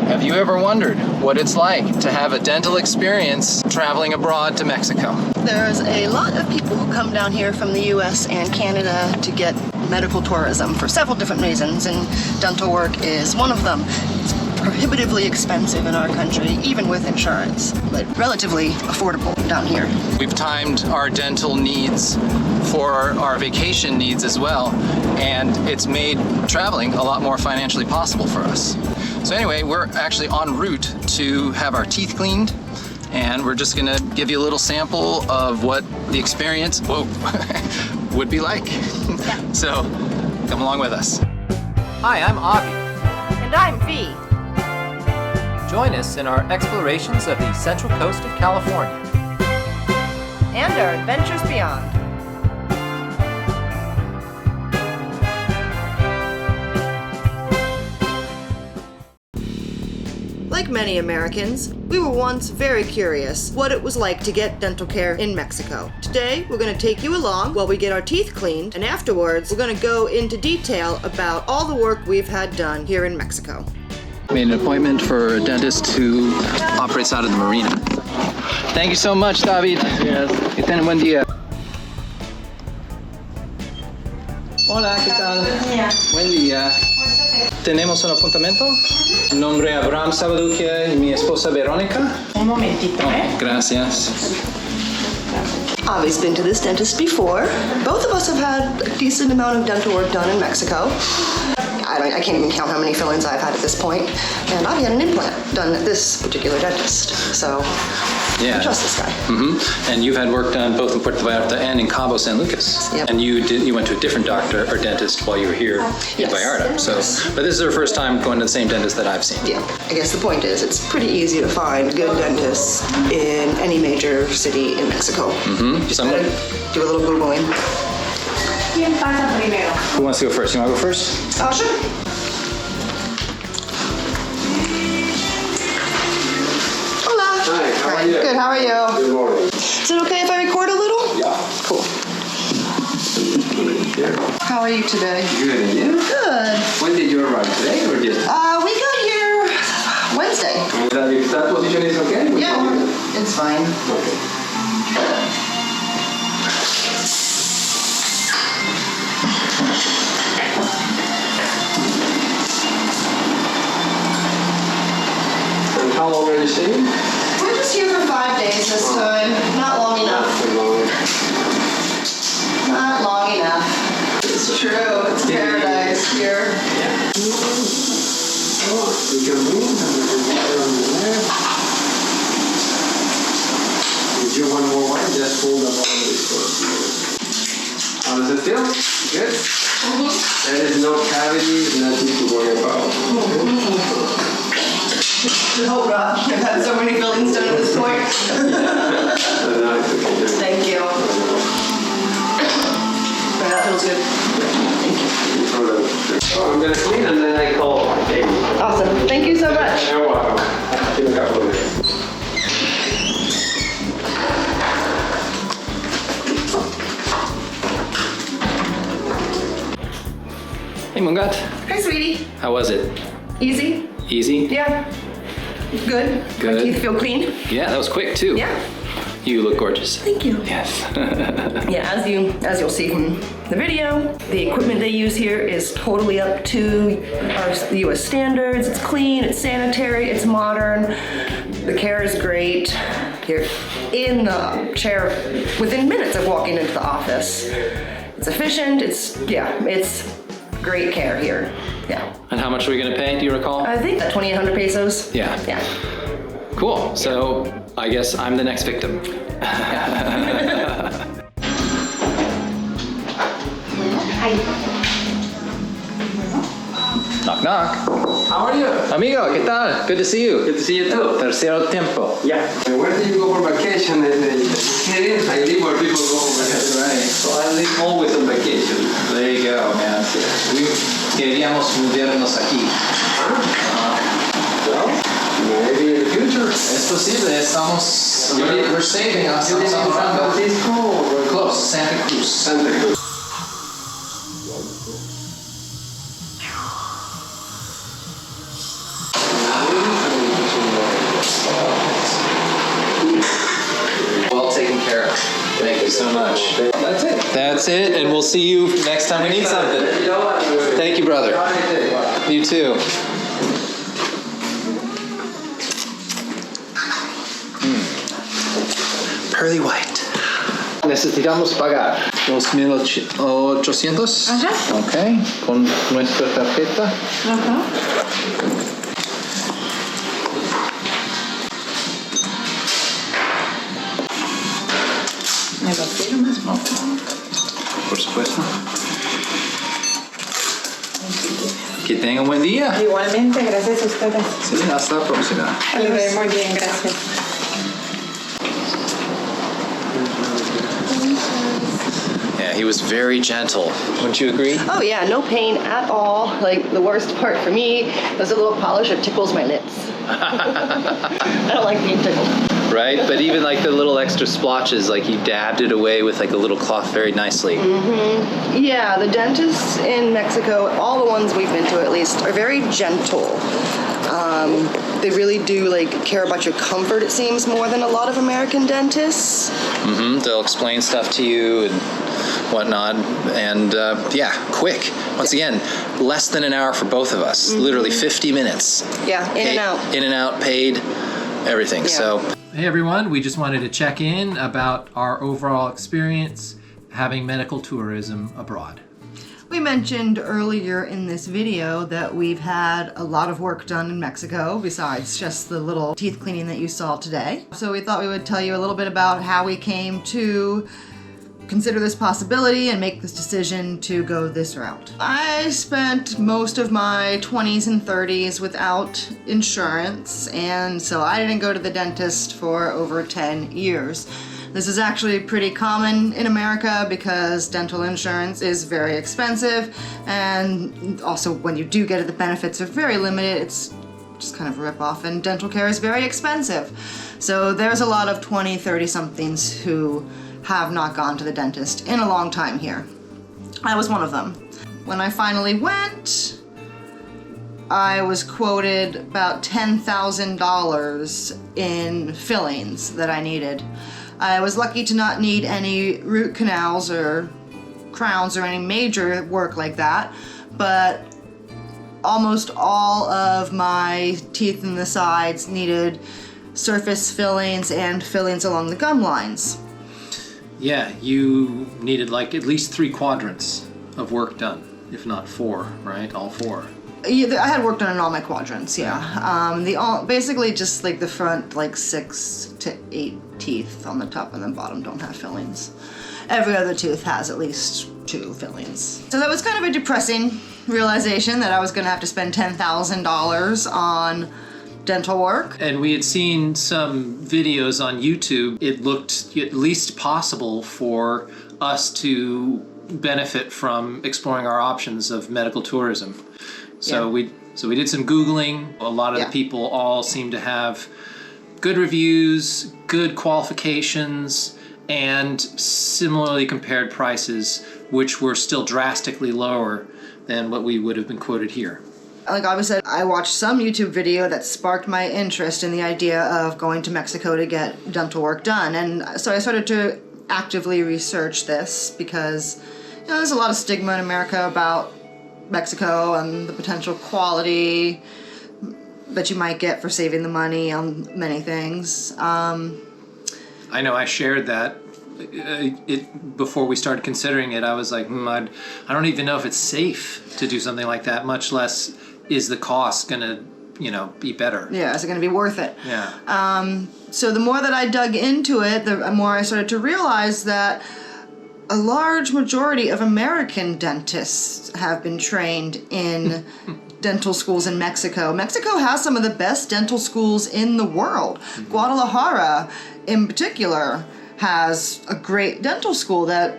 Have you ever wondered what it's like to have a dental experience traveling abroad to Mexico? There's a lot of people who come down here from the US and Canada to get medical tourism for several different reasons, and dental work is one of them. It's prohibitively expensive in our country, even with insurance, but relatively affordable down here. We've timed our dental needs for our vacation needs as well, and it's made traveling a lot more financially possible for us. So anyway, we're actually en route to have our teeth cleaned, and we're just gonna give you a little sample of what the experience would be like. So come along with us. Hi, I'm Avi. And I'm V. Join us in our explorations of the Central Coast of California And our adventures beyond. Like many Americans, we were once very curious what it was like to get dental care in Mexico. Today, we're going to take you along while we get our teeth cleaned, and afterwards, we're going to go into detail about all the work we've had done here in Mexico. Made an appointment for a dentist who operates out of the marina. Thank you so much, David. Yes. Que tengan buen día. Hola, ¿qué tal? Buen día. ¿Tenemos un apuntamiento? Nombre Abraham Sabaduquia y mi esposa Verónica. Un momentito, Gracias. Avi's been to this dentist before. Both of us have had a decent amount of dental work done in Mexico. I can't even count how many fillings I've had at this point. And Avi had an implant done at this particular dentist. So I trust this guy. Mm-hmm. And you've had work done both in Puerto Vallarta and in Cabo San Lucas. Yep. And you went to a different doctor or dentist while you were here in Vallarta. So, but this is our first time going to the same dentist that I've seen. Yeah, I guess the point is it's pretty easy to find good dentists in any major city in Mexico. Mm-hmm. Just gotta do a little Googling. Who wants to go first? You want to go first? Oh, sure. Hola. Hi, how are you? Good, how are you? Good morning. Is it okay if I record a little? Yeah. Cool. How are you today? Good, and you? Good. When did you arrive? Today or yesterday? We got here Wednesday. If that position is okay? Yeah, it's fine. Okay. And how long are you staying? We're just here for 5 days this time. Not long enough. Not long enough. It's true. It's paradise here. Yeah. You can move and we can move it on the left. If you want more wine, just hold them all this for. How does it feel? Good? Mm-hmm. There is no cavities, nothing to worry about. Oh God, I've had so many fillings done at this point. Thank you. That feels good. Thank you. So I'm gonna clean and then I call David. Awesome. Thank you so much. You're welcome. In a couple of minutes. Hey, Mungat. Hi, sweetie. How was it? Easy? Easy? Yeah. Good. Good. My teeth feel clean? Yeah, that was quick too. Yeah. You look gorgeous. Thank you. Yes. Yeah, as you'll see from the video, the equipment they use here is totally up to our US standards. It's clean, it's sanitary, it's modern. The care is great. You're in the chair within minutes of walking into the office. It's efficient, it's great care here. Yeah. And how much are we gonna pay, do you recall? I think 2,800 pesos. Yeah. Yeah. Cool. So I guess I'm the next victim. Knock, knock. How are you? Amigo, ¿qué tal? Good to see you. Good to see you too. Tercero tiempo. Yeah. Where do you go for vacation? I live where people go for vacation. Right. So I live always on vacation. There you go, man. Queríamos mudarnos aquí. Well, maybe in the future. Es posible, estamos, we're saving us. You live in San Estamos Francisco or We're close, Santa Cruz. Santa Cruz? you so much. That's it. That's it, and we'll see you next time we need something. Thank you, brother. You too. Pearly white. Necesitamos pagar. 2,800. Ajá. Ok, con nuestra tarjeta. Ajá. ¿Me lo firmas? Por supuesto. Que tenga un buen día. Igualmente, gracias a ustedes. Sí, hasta la próxima. Muy bien, gracias. Yeah, he was very gentle. Wouldn't you agree? Oh yeah, no pain at all. Like the worst part for me is a little polish that tickles my lips. I don't like being tickled. Right, but even like the little extra splotches, like he dabbed it away with like a little cloth very nicely. Yeah, the dentists in Mexico, all the ones we've been to at least, are very gentle. They really do like care about your comfort, it seems, more than a lot of American dentists. They'll explain stuff to you and whatnot, and yeah, quick. Once again, less than an hour for both of us. Literally 50 minutes. Yeah, in and out. In and out, paid, everything. Yeah. So. Hey everyone, we just wanted to check in about our overall experience having medical tourism abroad. We mentioned earlier in this video that we've had a lot of work done in Mexico besides just the little teeth cleaning that you saw today. So we thought we would tell you a little bit about how we came to consider this possibility and make this decision to go this route. I spent most of my 20s and 30s without insurance, and so I didn't go to the dentist for over 10 years. This is actually pretty common in America because dental insurance is very expensive, and also when you do get it, the benefits are very limited. It's just kind of a rip-off, and dental care is very expensive. So there's a lot of 20, 30-somethings who have not gone to the dentist in a long time here. I was one of them. When I finally went, I was quoted about $10,000 in fillings that I needed. I was lucky to not need any root canals or crowns or any major work like that, but almost all of my teeth in the sides needed surface fillings and fillings along the gum lines. Yeah, you needed like at least 3 quadrants of work done, if not 4, right? All 4. Yeah, I had work done in all my quadrants, yeah. Basically just like the front like 6 to 8 teeth on the top and the bottom don't have fillings. Every other tooth has at least 2 fillings. So that was kind of a depressing realization that I was gonna have to spend $10,000 on dental work. And we had seen some videos on YouTube. It looked at least possible for us to benefit from exploring our options of medical tourism. So we did some Googling. A lot of the people all seem to have good reviews, good qualifications, and similarly compared prices, which were still drastically lower than what we would have been quoted here. Like I said, I watched some YouTube video that sparked my interest in the idea of going to Mexico to get dental work done. And so I started to actively research this because, you know, there's a lot of stigma in America about Mexico and the potential quality that you might get for saving the money on many things. I know I shared that. Before we started considering it, I was like, I don't even know if it's safe to do something like that, much less is the cost gonna, be better. Yeah, is it gonna be worth it? Yeah. So the more that I dug into it, the more I started to realize that a large majority of American dentists have been trained in dental schools in Mexico. Mexico has some of the best dental schools in the world. Guadalajara, in particular, has a great dental school that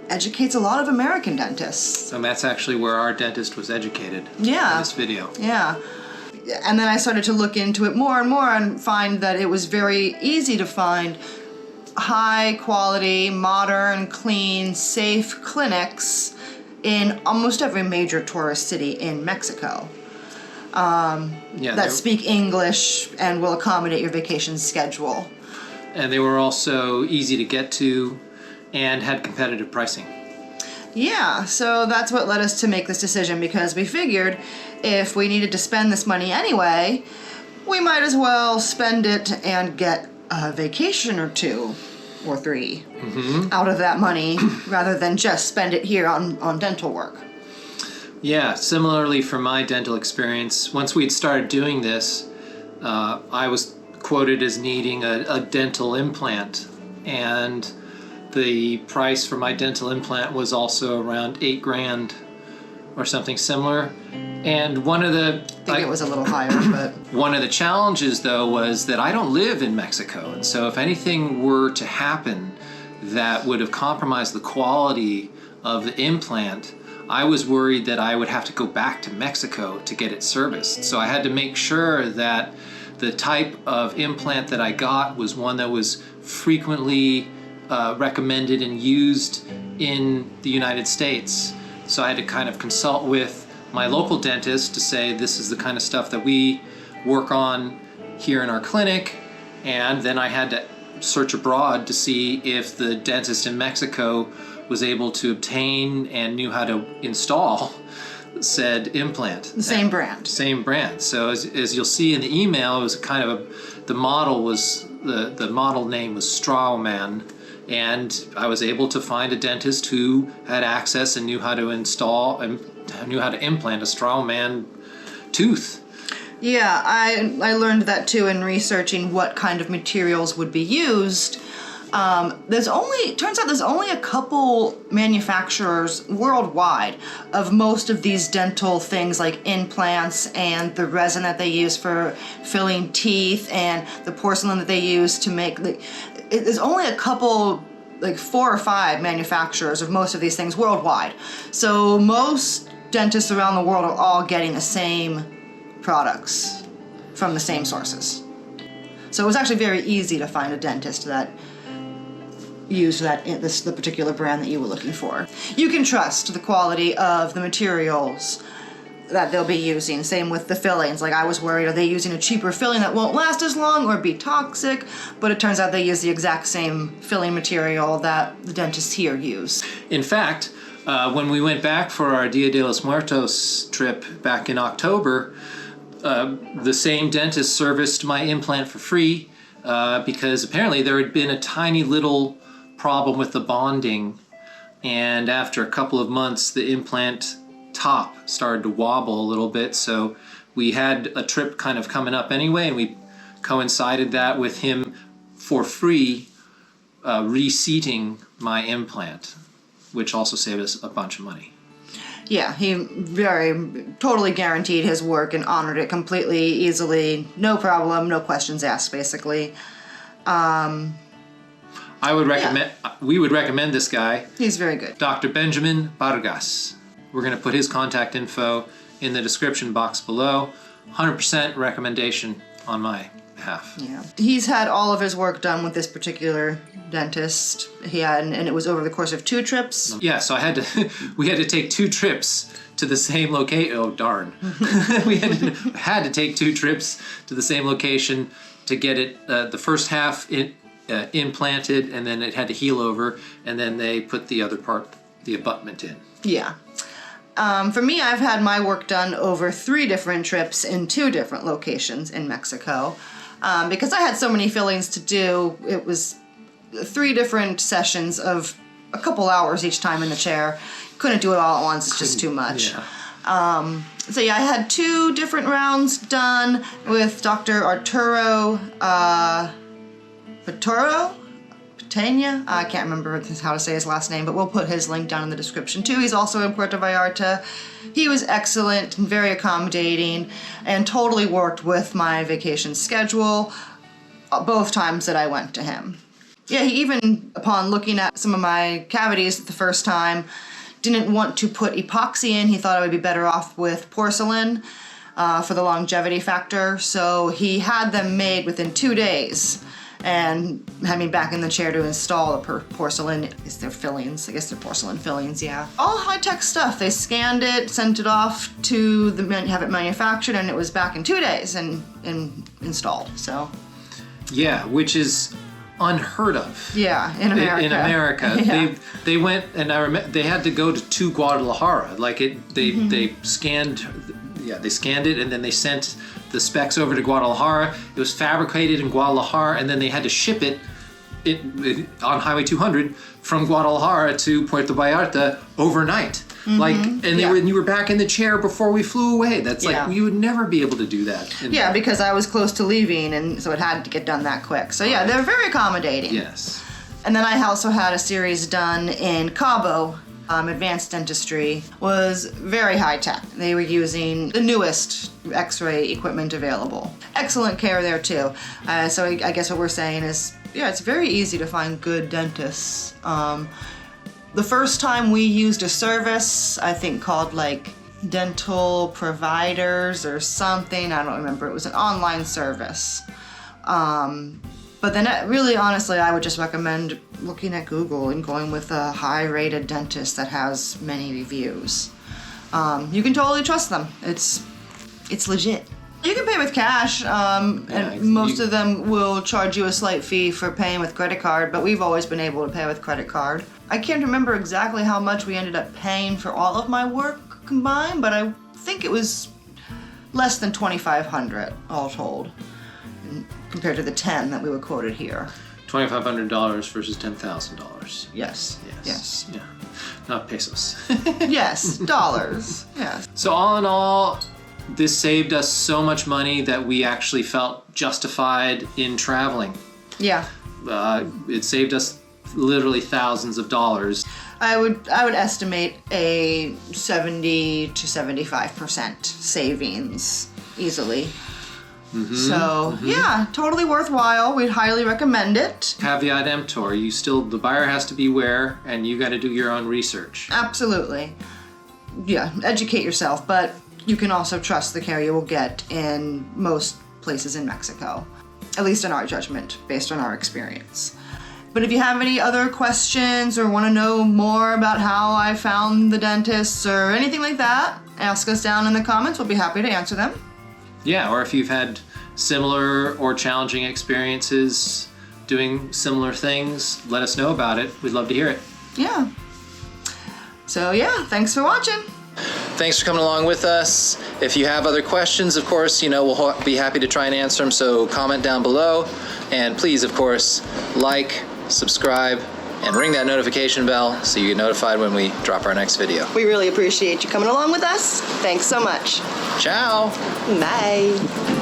educates a lot of American dentists. So that's actually where our dentist was educated. Yeah. In this video. Yeah. And then I started to look into it more and more and find that it was very easy to find high quality, modern, clean, safe clinics in almost every major tourist city in Mexico that speak English and will accommodate your vacation schedule. And they were also easy to get to. and had competitive pricing. Yeah, so that's what led us to make this decision, because we figured if we needed to spend this money anyway, we might as well spend it and get a vacation or 2 or 3 out of that money rather than just spend it here on dental work. Yeah, similarly for my dental experience, once we'd started doing this, I was quoted as needing a dental implant, and the price for my dental implant was also around $8,000 or something similar. And I think it was a little higher, but one of the challenges though was that I don't live in Mexico, and so if anything were to happen that would have compromised the quality of the implant, I was worried that I would have to go back to Mexico to get it serviced. So I had to make sure that the type of implant that I got was one that was frequently recommended and used in the United States. So I had to kind of consult with my local dentist to say this is the kind of stuff that we work on here in our clinic, and then I had to search abroad to see if the dentist in Mexico was able to obtain and knew how to install said implant. the same brand. Same brand. So as you'll see in the email, it was kind of the model name was Straumann, and I was able to find a dentist who had access and knew how to install and knew how to implant a Straumann tooth. Yeah, I learned that too in researching what kind of materials would be used. Turns out there's only a couple manufacturers worldwide of most of these dental things, like implants and the resin that they use for filling teeth and the porcelain that they use to make there's only a couple, like 4 or 5 manufacturers of most of these things worldwide. So most dentists around the world are all getting the same products from the same sources. So it was actually very easy to find a dentist that used the particular brand that you were looking for. You can trust the quality of the materials that they'll be using. Same with the fillings. Like, I was worried, are they using a cheaper filling that won't last as long or be toxic? But it turns out they use the exact same filling material that the dentists here use. In fact, when we went back for our Dia de los Muertos trip back in October, the same dentist serviced my implant for free because apparently there had been a tiny little problem with the bonding, and after a couple of months the implant top started to wobble a little bit, so we had a trip kind of coming up anyway, and we coincided that with him for free reseating my implant, which also saved us a bunch of money. Yeah, he totally guaranteed his work and honored it completely, easily, no problem, no questions asked, basically. I would recommend, we would recommend this guy. He's very good. Dr. Benjamin Vargas. We're going to put his contact info in the description box below. 100% recommendation on my behalf. Yeah. He's had all of his work done with this particular dentist. And it was over the course of 2 trips. Yeah, so we had to take 2 trips to the same location. Oh, darn. We had to take 2 trips to the same location to get it, the first half implanted, and then it had to heal over, and then they put the other part, the abutment, in. Yeah. For me, I've had my work done over 3 different trips in 2 different locations in Mexico. Because I had so many fillings to do, it was 3 different sessions of a couple hours each time in the chair. Couldn't do it all at once, it's just too much. Yeah. So yeah, I had 2 different rounds done with Dr. Arturo Patena? I can't remember how to say his last name, but we'll put his link down in the description too. He's also in Puerto Vallarta. He was excellent and very accommodating and totally worked with my vacation schedule both times that I went to him. Yeah, he even, upon looking at some of my cavities the first time, didn't want to put epoxy in. He thought I would be better off with porcelain for the longevity factor. So he had them made within 2 days and had me back in the chair to install the porcelain. Is there fillings? I guess they're porcelain fillings, yeah. All high-tech stuff. They scanned it, sent it off to have it manufactured, and it was back in 2 days and installed, so. Yeah, which is unheard of. Yeah, in America. In America, Yeah. they went, and I remember they had to go to Guadalajara. Like they scanned, they scanned it, and then they sent the specs over to Guadalajara. It was fabricated in Guadalajara, and then they had to ship it on Highway 200 from Guadalajara to Puerto Vallarta overnight. Like, and you were back in the chair before we flew away. That's like, you would never be able to do that. Yeah, because I was close to leaving, and so it had to get done that quick. So yeah, they're very accommodating. Yes. And then I also had a series done in Cabo. Advanced Dentistry was very high tech. They were using the newest X-ray equipment available. Excellent care there too. So I guess what we're saying is, yeah, it's very easy to find good dentists. The first time we used a service, I think called like Dental Providers or something, I don't remember. It was an online service. But then really, honestly, I would just recommend looking at Google and going with a high-rated dentist that has many reviews. You can totally trust them. It's legit. You can pay with cash, and most of them will charge you a slight fee for paying with credit card, but we've always been able to pay with credit card. I can't remember exactly how much we ended up paying for all of my work combined, but I think it was less than $2,500 all told, compared to the 10 that we were quoted here. $2,500 versus $10,000. Yes. Yes. Yeah. Not pesos. Yes, dollars. Yes. So all in all, this saved us so much money that we actually felt justified in traveling. Yeah. It saved us literally thousands of dollars. I would estimate a 70 to 75% savings easily. Yeah, totally worthwhile. We'd highly recommend it. Caveat emptor, the buyer has to beware, and you got to do your own research. Absolutely. Yeah, educate yourself, but you can also trust the care you will get in most places in Mexico, at least in our judgment, based on our experience. But if you have any other questions or want to know more about how I found the dentists or anything like that, ask us down in the comments. We'll be happy to answer them. Yeah, or if you've had similar or challenging experiences doing similar things, let us know about it. We'd love to hear it. Yeah. So yeah, thanks for watching. Thanks for coming along with us. If you have other questions, of course, we'll be happy to try and answer them, so comment down below. And please, of course, like, subscribe, and ring that notification bell so you get notified when we drop our next video. We really appreciate you coming along with us. Thanks so much. Ciao! Bye.